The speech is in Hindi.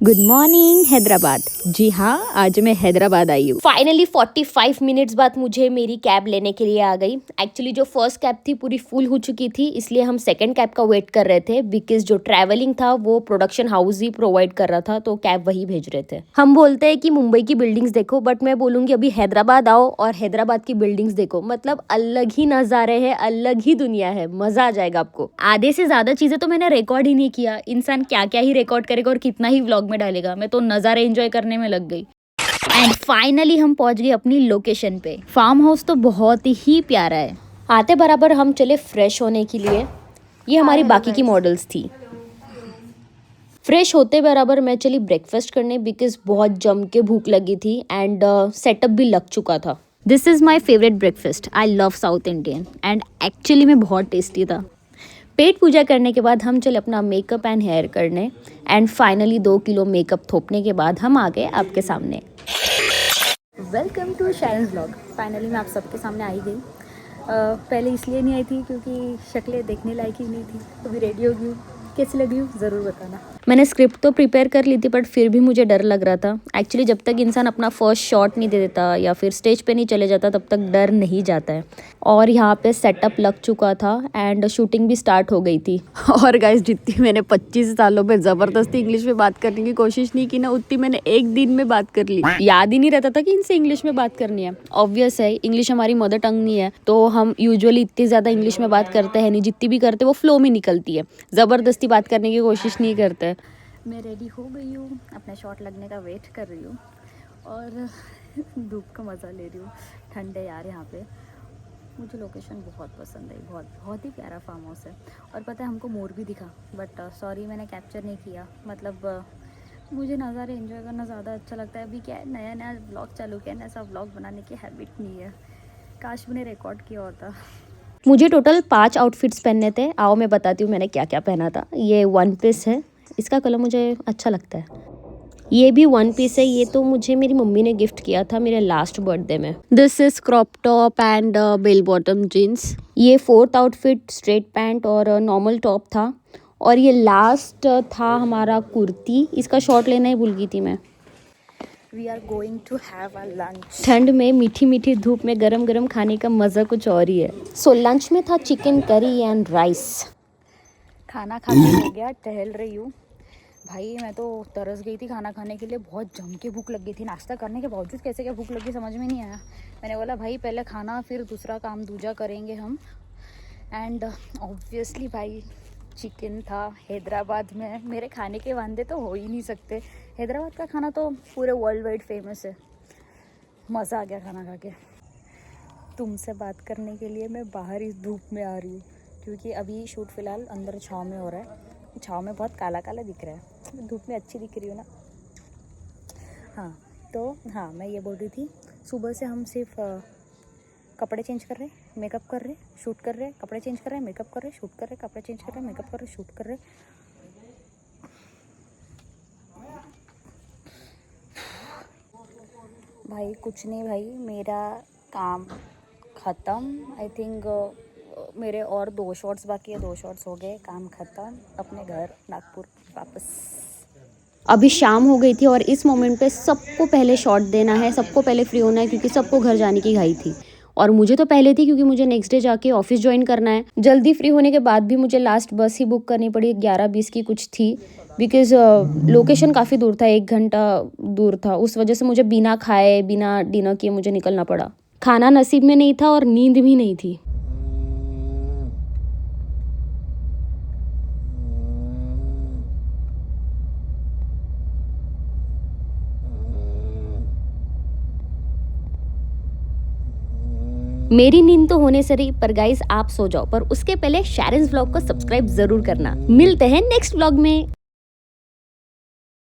Good morning Hyderabad. जी हाँ, आज मैं हैदराबाद आई हूँ। फाइनली 45 मिनट्स बाद मुझे मेरी कैब लेने के लिए आ गई। एक्चुअली जो फर्स्ट कैब थी पूरी फुल हो चुकी थी, इसलिए हम सेकंड कैब का वेट कर रहे थे बिकॉज जो ट्रैवलिंग था वो प्रोडक्शन हाउस ही प्रोवाइड कर रहा था, तो कैब वही भेज रहे थे। हम बोलते हैं कि मुंबई की बिल्डिंग्स देखो, बट मैं बोलूंगी अभी हैदराबाद आओ और हैदराबाद की बिल्डिंग्स देखो। मतलब अलग ही नज़ारे हैं, अलग ही दुनिया है, मजा आ जाएगा आपको। आधे से ज्यादा चीजें तो मैंने रिकॉर्ड ही नहीं किया। इंसान क्या क्या ही रिकॉर्ड करेगा और कितना ही व्लॉग में डालेगा। मैं तो नज़ारे एंजॉय करने में लग गई। एंड फाइनली हम पहुंच गए अपनी लोकेशन पे। फार्म हाउस तो बहुत ही प्यारा है। आते बराबर हम चले फ्रेश होने के लिए। ये हमारी बाकी की मॉडल्स थी। फ्रेश होते बराबर मैं चली ब्रेकफास्ट करने बिकॉज बहुत जम के भूख लगी थी एंड सेटअप भी लग चुका था। This is my favourite breakfast. I love south Indian and actually में बहुत टेस्टी था। पेट पूजा करने के बाद हम चले अपना मेकअप एंड हेयर करने एंड फाइनली 2 किलो मेकअप थोपने के बाद हम आ गए आपके सामने। Welcome to Sharon's vlog. Finally मैं आप सबके सामने आई गई। पहले इसलिए नहीं आई थी क्योंकि शक्लें देखने लायक ही नहीं थी। अभी रेडी हो गई। कैसी लगी हूँ ज़रूर बताना। मैंने स्क्रिप्ट तो प्रिपेयर कर ली थी बट फिर भी मुझे डर लग रहा था। एक्चुअली जब तक इंसान अपना फर्स्ट शॉट नहीं दे देता या फिर स्टेज पे नहीं चले जाता तब तक डर नहीं जाता है। और यहाँ पे सेटअप लग चुका था एंड शूटिंग भी स्टार्ट हो गई थी। और गाइस, जितनी मैंने 25 सालों में ज़बरदस्ती इंग्लिश में बात करने की कोशिश नहीं की ना, उतनी मैंने एक दिन में बात कर ली। याद ही नहीं रहता था कि इनसे इंग्लिश में बात करनी है। ऑब्वियस है, इंग्लिश हमारी मदर टंग नहीं है, तो हम यूजुअली इतनी ज़्यादा इंग्लिश में बात करते हैं नहीं। जितनी भी करते वो फ्लो में निकलती है, ज़बरदस्ती बात करने की कोशिश नहीं करते। मैं रेडी हो गई हूँ, अपना शॉट लगने का वेट कर रही हूँ और धूप का मज़ा ले रही हूँ। ठंड है यार यहाँ पे। मुझे लोकेशन बहुत पसंद आई, बहुत ही प्यारा फार्म हाउस है। और पता है हमको मोर भी दिखा, बट सॉरी मैंने कैप्चर नहीं किया। मतलब मुझे नज़ारे एंजॉय करना ज़्यादा अच्छा लगता है। अभी क्या है, नया नया व्लॉग चालू किया, ऐसा व्लॉग बनाने की हैबिट नहीं है। काश मैंने रिकॉर्ड किया होता। मुझे टोटल 5 आउटफिट्स पहनने थे। आओ मैं बताती हूँ मैंने क्या क्या पहना था। ये वन पीस है, इसका कलर मुझे अच्छा लगता है। ये भी वन पीस है, ये तो मुझे मेरी मम्मी ने गिफ्ट किया था मेरे लास्ट बर्थडे में। This is crop top and bell bottom jeans. ये 4th आउटफिट स्ट्रेट पैंट और नॉर्मल टॉप था। और ये लास्ट था हमारा कुर्ती। इसका शॉर्ट लेना ही भूल गई थी मैं। We are going to have a lunch. ठंड में मीठी मीठी धूप में गरम गरम खाने का मज़ा कुछ और ही है। सो लंच में था चिकन करी एंड राइस। खाना खा के हो गया, टहल रही हूँ। भाई मैं तो तरस गई थी खाना खाने के लिए। बहुत जम के भूख लग गई थी। नाश्ता करने के बावजूद कैसे क्या भूख लगी समझ में नहीं आया। मैंने बोला भाई पहले खाना फिर दूसरा काम दूजा करेंगे हम। एंड ऑब्वियसली भाई चिकन था। हैदराबाद में मेरे खाने के वांदे तो हो ही नहीं सकते। हैदराबाद का खाना तो पूरे वर्ल्ड वाइड फेमस है। मज़ा आ गया खाना खा के। तुमसे बात करने के लिए मैं बाहर इस धूप में आ रही हूँ क्योंकि अभी शूट फ़िलहाल अंदर छाँव में हो रहा है। छाँव में बहुत काला काला दिख रहा है, धूप में अच्छी दिख रही हूँ ना। हाँ तो हाँ, मैं ये बोल रही थी, सुबह से हम सिर्फ कपड़े चेंज कर रहे, मेकअप कर रहे, शूट कर रहे, कपड़े चेंज कर रहे, मेकअप कर रहे, शूट कर रहे, कपड़े चेंज कर रहे, मेकअप कर रहे, शूट कर रहे। भाई कुछ नहीं भाई, मेरा काम ख़त्म। आई थिंक मेरे और 2 शॉट्स बाकी है। 2 शॉट्स हो गए, काम ख़त्म। अपने घर नागपुर वापस। अभी शाम हो गई थी और इस मोमेंट पे सबको पहले शॉट देना है, सबको पहले फ्री होना है क्योंकि सबको घर जाने की घाई थी। और मुझे तो पहले थी क्योंकि मुझे नेक्स्ट डे जाके ऑफिस ज्वाइन करना है। जल्दी फ्री होने के बाद भी मुझे लास्ट बस ही बुक करनी पड़ी। 11:20 की कुछ थी बिकॉज लोकेशन काफ़ी दूर था, 1 घंटा दूर था। उस वजह से मुझे बिना खाए बिना डिनर किए मुझे निकलना पड़ा। खाना नसीब में नहीं था और नींद भी नहीं थी। मेरी नींद तो होने से रही, पर गाइस आप सो जाओ, पर उसके पहले शैरन्स व्लॉग को सब्सक्राइब जरूर करना। मिलते हैं नेक्स्ट व्लॉग में।